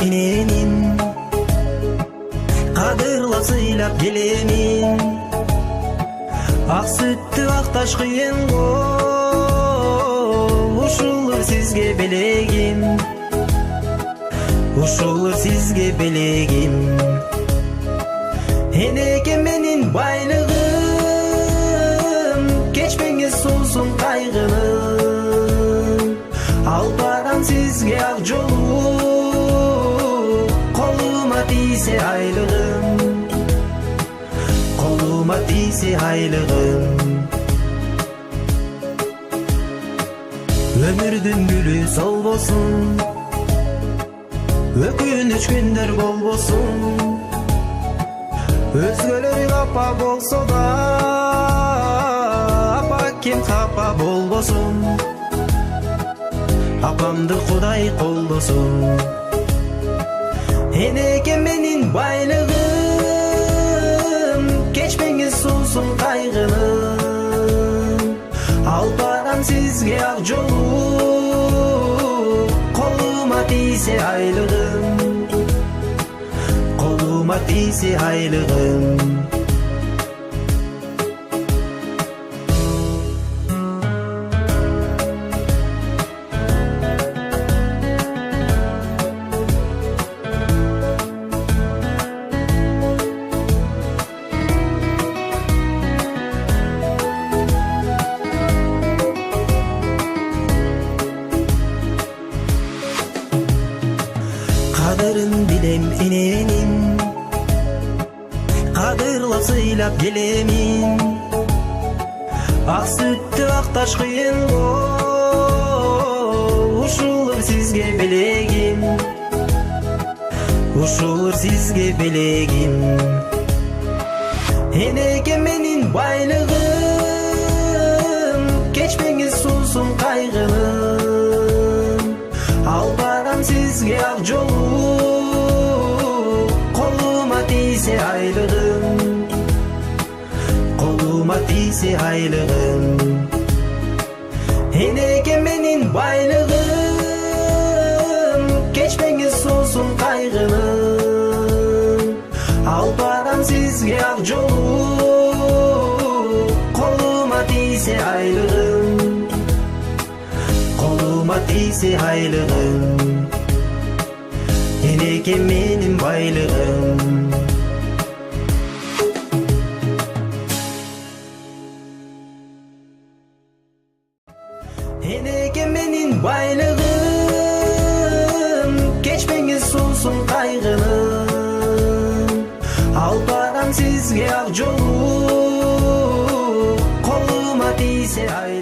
enenин, кадырлап сыйлап келемин. Ак сүттү акташ кыйын го, ушулур сизге белегим, ушулур сизге белегим. Энеке менин байлыгым, кечпеңиз суусун кайгынын. Албаган сизге ак жолу, колума тийсе айлыгым, колума тийсе айлыгым. Өмүрдүн гүлү солбосун, өкүнүч күндөр болбосун. Өзгөлөр капа болсо да, апа ким капа болбосун. Апамды Кудай колдосун. Энеке менин байлыгым, кечпеңиз суусун кайгынын. Албаган сизге ак жолу, колума тийсе айлыгым, колума тийсе айлыгым. Кадырын билем эненин, кадырлап сыйлап келемин. Ак сүттү акташ кыйын го, ушулур сизге белегим, ушулур сизге белегим. Энеке менин байлыгым, кечпеңиз суусун кайгынын. Албаган сизге ак жолу, колума тийсе айлыгым, колума тийсе айлыгым. Энеке менин байлыгым, кечпеңиз суусун кайгынын. Албаган сизге ак жолу, колума тийсе айлыгым, колума тийсе айлыгым. Энеке менин байлыгым. Энеке менин байлыгым, кечпеңиз суусун кайгынын. Албаган сизге ак жолу, колума тийсе айлыгым.